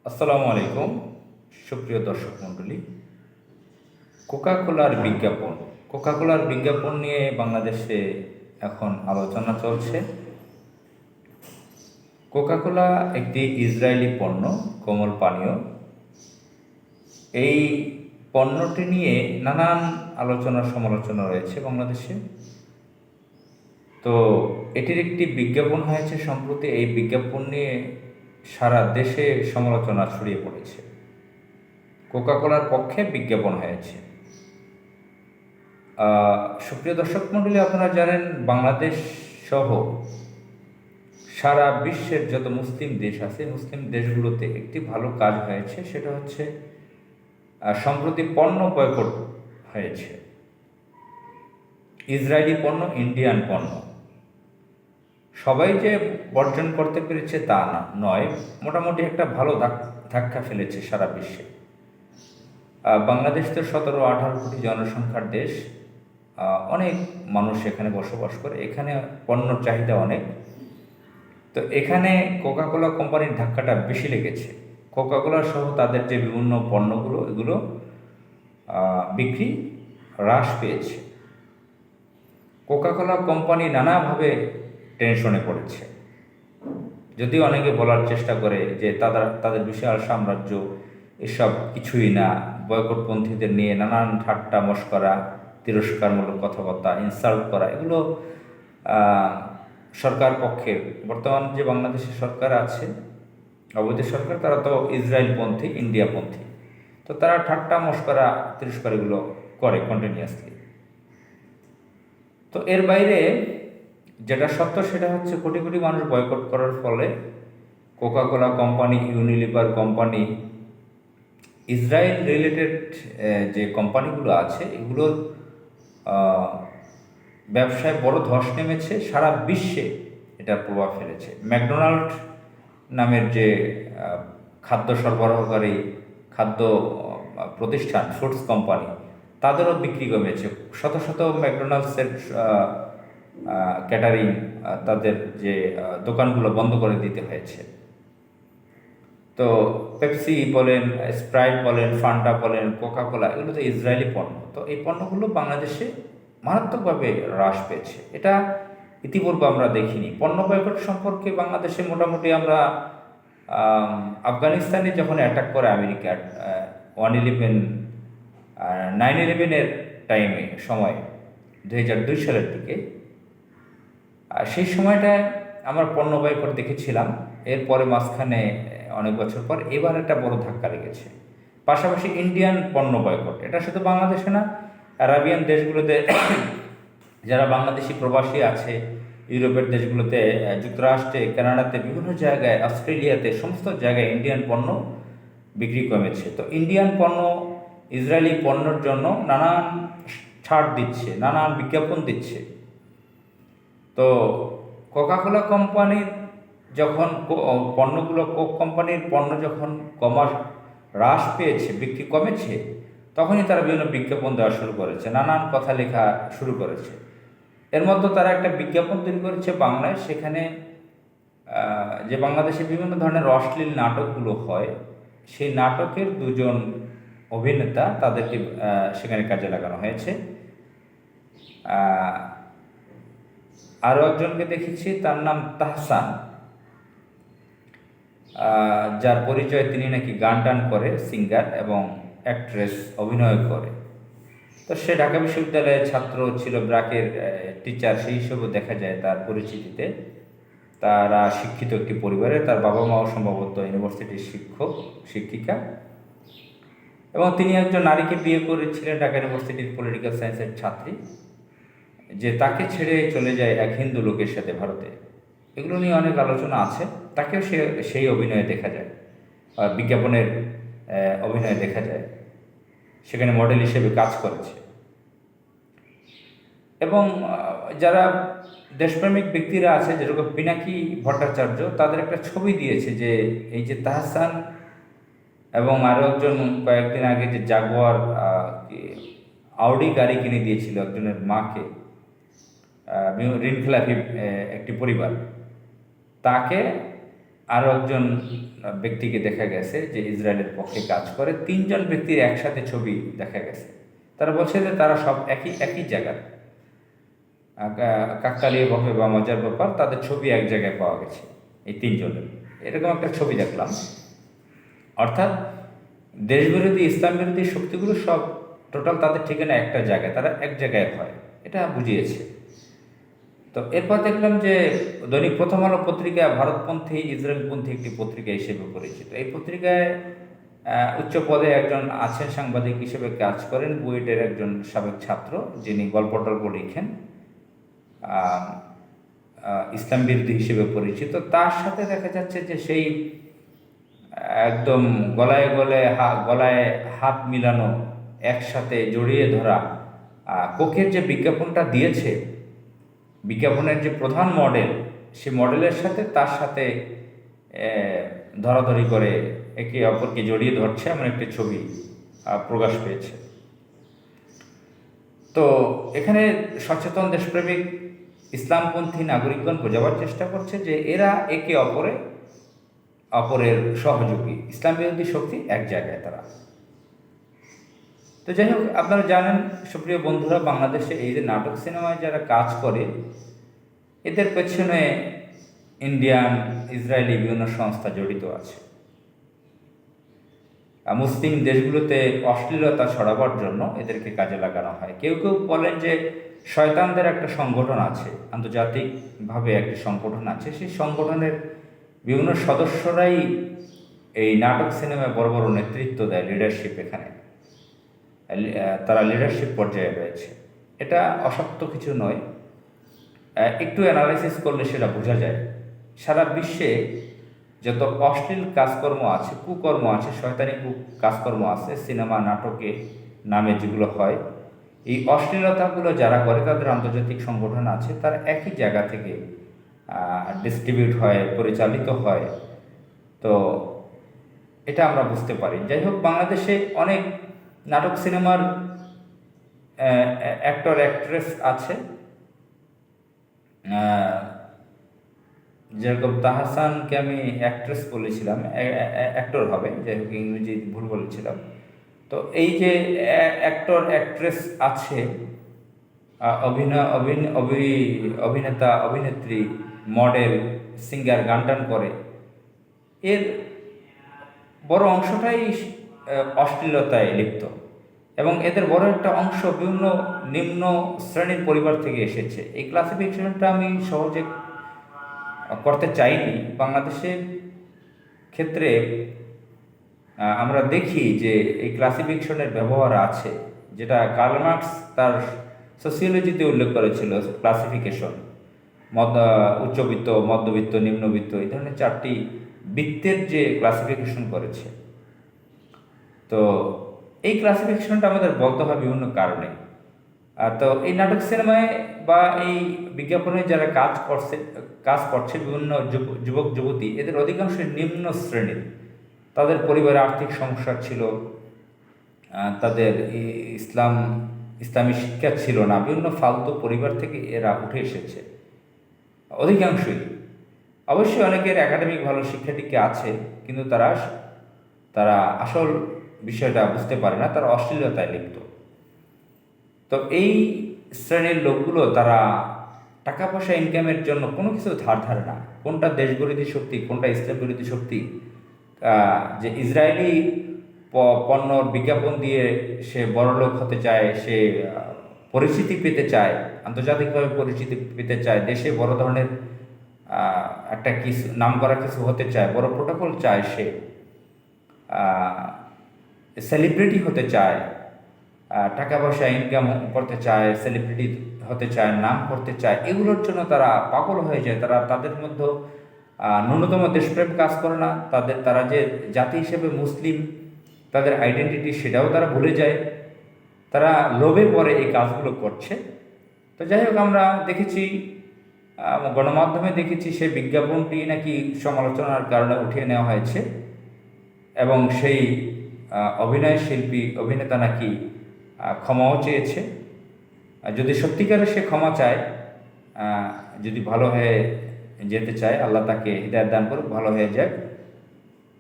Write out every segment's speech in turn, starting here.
আসসালামু আলাইকুম সুপ্রিয় দর্শক মণ্ডলী। কোকাকোলার বিজ্ঞাপন কোকাকোলার বিজ্ঞাপন নিয়ে বাংলাদেশে এখন আলোচনা চলছে। কোকাকোলা একটি ইসরায়েলি পণ্য, কোমল পানীয়। এই পণ্যটি নিয়ে নানান আলোচনা সমালোচনা রয়েছে বাংলাদেশে। তো এটির একটি বিজ্ঞাপন হয়েছে সম্প্রতি। এই বিজ্ঞাপন নিয়ে সারা দেশে সমালোচনা ছড়িয়ে পড়েছে। কোকাকোলার পক্ষে বিজ্ঞাপন হয়েছে। সুপ্রিয় দর্শক মণ্ডলী, আপনারা জানেন বাংলাদেশ সহ সারা বিশ্বের যত মুসলিম দেশ আছে, মুসলিম দেশগুলোতে একটি ভালো কাজ হয়েছে। সেটা হচ্ছে সম্প্রতি পণ্য বয়কট হয়েছে। ইসরায়েলি পণ্য, ইন্ডিয়ান পণ্য সবাই যে বর্জন করতে পেরেছে তা নয়, মোটামুটি একটা ভালো ধাক্কা ফেলেছে সারা বিশ্বে। বাংলাদেশ তো 17-18 কোটি জনসংখ্যার দেশ। অনেক মানুষ এখানে বসবাস করে। এখানে পণ্যর চাহিদা অনেক। তো এখানে কোকাকোলা কোম্পানির ধাক্কাটা বেশি লেগেছে। কোকাকোলা সহ তাদের যে বিভিন্ন পণ্যগুলো, এগুলো বিক্রি হ্রাস পেয়েছে। কোকাকোলা কোম্পানি নানাভাবে টেনশনে পড়েছে। যদিও অনেকে বলার চেষ্টা করে যে তাদের বিশাল সাম্রাজ্য, এসব কিছুই না। বয়কটপন্থীদের নিয়ে নানান ঠাট্টা মশকরা, তিরস্কারমূলক কথাবার্তা, ইনসাল্ট করা, এগুলো সরকার পক্ষের বর্তমান যে বাংলাদেশের সরকার আছে, অবৈধ সরকার, তারা তো ইসরায়েলপন্থী, ইন্ডিয়াপন্থী। তো তারা ঠাট্টা মশকরা, তিরস্কার এগুলো করে কন্টিনিউয়াসলি। তো এর বাইরে যেটা সত্য সেটা হচ্ছে কোটি কোটি মানুষ বয়কট করার ফলে Coca Cola company, Unilever company, Israel related যে কোম্পানিগুলো আছে, এগুলোর ব্যবসায় বড় ধস নেমেছে। সারা বিশ্বে এটার প্রভাব ফেলেছে। ম্যাকডোনাল্ড নামের যে খাদ্য সরবরাহকারী খাদ্য প্রতিষ্ঠান, ফুডস কোম্পানি, তাদেরও বিক্রি কমেছে। শত শত ম্যাকডোনাল্ডসের ক্যাটারিং, তাদের যে দোকানগুলো বন্ধ করে দিতে হয়েছে। তো পেপসি বলেন, স্প্রাইট বলেন, ফান্টা বলেন, কোকাকোলা, এগুলো তো ইসরায়েলি পণ্য। তো এই পণ্যগুলো বাংলাদেশে মারাত্মকভাবে হ্রাস পেয়েছে। এটা ইতিপূর্বে আমরা দেখিনি। পণ্য বয়কট সম্পর্কে বাংলাদেশে মোটামুটি আমরা আফগানিস্তানে যখন অ্যাটাক করে আমেরিকা 9/11-এর টাইমে, সময় 2002 সালের দিকে, সেই সময়টায় আমরা পণ্য বয়কট দেখেছিলাম। এরপরে মাঝখানে অনেক বছর পর এবার একটা বড় ধাক্কা লেগেছে। পাশাপাশি ইন্ডিয়ান পণ্য বয়কট, এটা শুধু বাংলাদেশে না, আরাবিয়ান দেশগুলোতে যারা বাংলাদেশি প্রবাসী আছে, ইউরোপের দেশগুলোতে, যুক্তরাষ্ট্রে, কানাডাতে, বিভিন্ন জায়গায়, অস্ট্রেলিয়াতে, সমস্ত জায়গায় ইন্ডিয়ান পণ্য বিক্রি কমেছে। তো ইন্ডিয়ান পণ্য ইসরায়েলি পণ্যের জন্য নানান ছাড় দিচ্ছে, নানান বিজ্ঞাপন দিচ্ছে। তো কোকাকোলা কোম্পানির যখন পণ্যগুলো, কোক কোম্পানির পণ্য যখন হ্রাস পেয়েছে, বিক্রি কমেছে, তখনই তারা বিভিন্ন বিজ্ঞাপন দেওয়া শুরু করেছে, নানান কথা লেখা শুরু করেছে। এর মধ্যে তারা একটা বিজ্ঞাপন তৈরি করেছে বাংলায়। সেখানে যে বাংলাদেশে বিভিন্ন ধরনের অশ্লীল নাটকগুলো হয়, সেই নাটকের দুজন অভিনেতা, তাদেরকে সেখানে কাজে লাগানো হয়েছে। আরও একজনকে দেখেছি, তার নাম তাহসান, যার পরিচয় তিনি নাকি গান টান করে, সিঙ্গার এবং অ্যাক্ট্রেস, অভিনয় করে। তো সে ঢাকা বিশ্ববিদ্যালয়ের ছাত্র ছিল, ব্র্যাকের টিচার, সেই হিসেবে দেখা যায় তার পরিচিতিতে। তারা শিক্ষিত একটি পরিবারে, তার বাবা মাও সম্ভবত ইউনিভার্সিটির শিক্ষিকা, এবং তিনি একজন নারীকে বিয়ে করেছিলেন, ঢাকা ইউনিভার্সিটির পলিটিক্যাল সায়েন্সের ছাত্রী, যে তাকে ছেড়ে চলে যায় এক হিন্দু লোকের সাথে ভারতে। এগুলো নিয়ে অনেক আলোচনা আছে। তাকেও সেই অভিনয়ে দেখা যায়, বিজ্ঞাপনের অভিনয়ে দেখা যায়, সেখানে মডেল হিসেবে কাজ করেছে। এবং যারা দেশপ্রেমিক ব্যক্তিরা আছে, যেরকম পিনাকি ভট্টাচার্য, তাদের একটা ছবি দিয়েছে যে এই যে তাহসান এবং আরও একজন কয়েকদিন আগে যে জাগুয়ার আউডি গাড়ি কিনে দিয়েছিল একজনের মাকে, ঋণখেলাপি একটি পরিবার, তাকে আরও একজন ব্যক্তিকে দেখা গেছে যে ইসরায়েলের পক্ষে কাজ করে। 3জন ব্যক্তির একসাথে ছবি দেখা গেছে। তারা বলছে যে তারা সব একই একই জায়গার। কাকতালীয়ভাবে বা মজার ব্যাপার, তাদের ছবি এক জায়গায় পাওয়া গেছে এই 3জনের। এরকম একটা ছবি দেখলাম। অর্থাৎ দেশবিরোধী ইসলাম বিরোধী শক্তিগুলো সব টোটাল তাদের ঠিকানা একটা জায়গায়, তারা এক জায়গায় হয়, এটা বুঝিয়েছে। তো এরপর দেখলাম যে দৈনিক প্রথম আলো পত্রিকা ভারতপন্থী ইসরায়েলপন্থী একটি পত্রিকা হিসেবে পরিচিত। এই পত্রিকায় উচ্চ পদে একজন আছেন, সাংবাদিক হিসেবে কাজ করেন, বুয়েটের একজন সাবেক ছাত্র, যিনি গল্প টল্প লিখেন, ইসলাম বিরোধী হিসেবে পরিচিত। তার সাথে দেখা যাচ্ছে যে সেই একদম গলায় হাত মিলানো, একসাথে জড়িয়ে ধরা কোকের যে বিজ্ঞাপনটা দিয়েছে, বিজ্ঞাপনের যে প্রধান মডেল, সে মডেলের সাথে তার সাথে ধরাধরি করে একে অপরকে জড়িয়ে ধরছে এমন একটি ছবি প্রকাশ পেয়েছে। তো এখানে সচেতন দেশপ্রেমিক ইসলামপন্থী নাগরিকগণ বোঝাবার চেষ্টা করছে যে এরা একে অপরের সহযোগী, ইসলাম বিরোধী শক্তি এক জায়গায় তারা। তো যাই হোক, আপনারা জানেন সুপ্রিয় বন্ধুরা, বাংলাদেশে এই যে নাটক সিনেমায় যারা কাজ করে, এদের পেছনে ইন্ডিয়ান, ইসরায়েলি বিভিন্ন সংস্থা জড়িত আছে। মুসলিম দেশগুলোতে অশ্লীলতা ছড়াবার জন্য এদেরকে কাজে লাগানো হয়। কেউ কেউ বলেন যে শয়তানদের একটা সংগঠন আছে, আন্তর্জাতিকভাবে একটি সংগঠন আছে, সেই সংগঠনের বিভিন্ন সদস্যরাই এই নাটক সিনেমায় বড় বড় নেতৃত্ব দেয়, লিডারশিপ, এখানে তারা লিডারশিপ পর্যায়ে রয়েছে। এটা অসত্য কিছু নয়, একটু অ্যানালাইসিস করলে সেটা বোঝা যায়। সারা বিশ্বে যত অশ্লীল কাজকর্ম আছে, কুকর্ম আছে, শয়তানি কাজকর্ম আছে, সিনেমা নাটকে নামে যেগুলো হয়, এই অশ্লীলতাগুলো যারা করে তাদের আন্তর্জাতিক সংগঠন আছে, তার একই জায়গা থেকে ডিস্ট্রিবিউট হয়, পরিচালিত হয়। তো এটা আমরা বুঝতে পারি। যাই হোক, বাংলাদেশে অনেক নাটক সিনেমার অ্যাক্টর অ্যাক্ট্রেস আছে, যেরকম তাহসানকে আমি অ্যাক্ট্রেস বলেছিলাম, অ্যাক্টর হবে, যাই হোক ইংরেজি ভুল বলেছিলাম। তো এই যে অ্যাক্টর অ্যাক্ট্রেস আছে, অভিনেতা অভিনেত্রী, মডেল, সিঙ্গার, গান টান করে, এর বড় অংশটাই অশ্লীলতায় লিপ্ত, এবং এদের বড় একটা অংশ বিভিন্ন নিম্ন শ্রেণীর পরিবার থেকে এসেছে। এই ক্লাসিফিকেশনটা আমি সহজে করতে চাইনি। বাংলাদেশের ক্ষেত্রে আমরা দেখি যে এই ক্লাসিফিকেশনের ব্যবহার আছে, যেটা কার্ল মার্কস তার সোসিওলজিতে উল্লেখ করেছিল। ক্লাসিফিকেশন উচ্চবিত্ত, মধ্যবিত্ত, নিম্নবিত্ত, এই ধরনের 4টি বৃত্তের যে ক্লাসিফিকেশন করেছে। তো এই ক্লাসিফিকেশনটা আমাদের বলতে হয় বিভিন্ন কারণে। তো এই নাটক সিনেমায় বা এই বিজ্ঞাপনে যারা কাজ করছে বিভিন্ন যুবক যুবতী, এদের অধিকাংশ নিম্ন শ্রেণীর। তাদের পরিবারে আর্থিক সমস্যা ছিল, তাদের ইসলামী শিক্ষা ছিল না, বিভিন্ন ফালতু পরিবার থেকে এরা উঠে এসেছে অধিকাংশই। অবশ্যই অনেকের একাডেমিক ভালো শিক্ষা টিক্ষা আছে, কিন্তু তারা আসল বিষয়টা বুঝতে পারে না, তারা অশ্লীলতায় লিপ্ত। তো এই শ্রেণীর লোকগুলো তারা টাকা পয়সা ইনকামের জন্য কোনো কিছু ধারে না, কোনটা দেশ বিরোধী শক্তি, কোনটা ইসলাম বিরোধী শক্তি। যে ইসরায়েলি পণ্যর বিজ্ঞাপন দিয়ে সে বড়লোক হতে চায়, সে পরিচিতি পেতে চায়, আন্তর্জাতিকভাবে পরিচিতি পেতে চায়, দেশে বড় ধরনের একটা কিছু নাম করা কিছু হতে চায়, বড় প্রোটোকল চায়, সে সেলিব্রিটি হতে চায়, টাকা পয়সা ইনকাম করতে চায়, সেলিব্রিটি হতে চায়, নাম করতে চায়। এগুলোর জন্য তারা পাগল হয়ে যায়। তাদের মধ্যে ন্যূনতম দেশপ্রেম কাজ করে না। তারা যে জাতি হিসেবে মুসলিম, তাদের আইডেন্টিটি, সেটাও তারা ভুলে যায়। তারা লোভে পড়ে এই কাজগুলো করছে। তো যাই হোক, আমরা দেখেছি, গণমাধ্যমে দেখেছি, সেই বিজ্ঞাপনটি নাকি সমালোচনার কারণে উঠিয়ে নেওয়া হয়েছে, এবং সেই অভিনেতা নাকি ক্ষমাও চেয়েছে। যদি সত্যিকারে সে ক্ষমা চায়, যদি ভালো হয়ে যেতে চায়, আল্লাহ তাকে হৃদায়ত দান করুক, ভালো হয়ে যাক।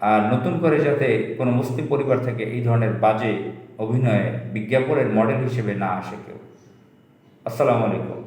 আর নতুন করে যাতে কোনো মুসলিম পরিবার থেকে এই ধরনের বাজে অভিনয়ে বিজ্ঞাপনের মডেল হিসেবে না আসে কেউ। আসসালামু আলাইকুম।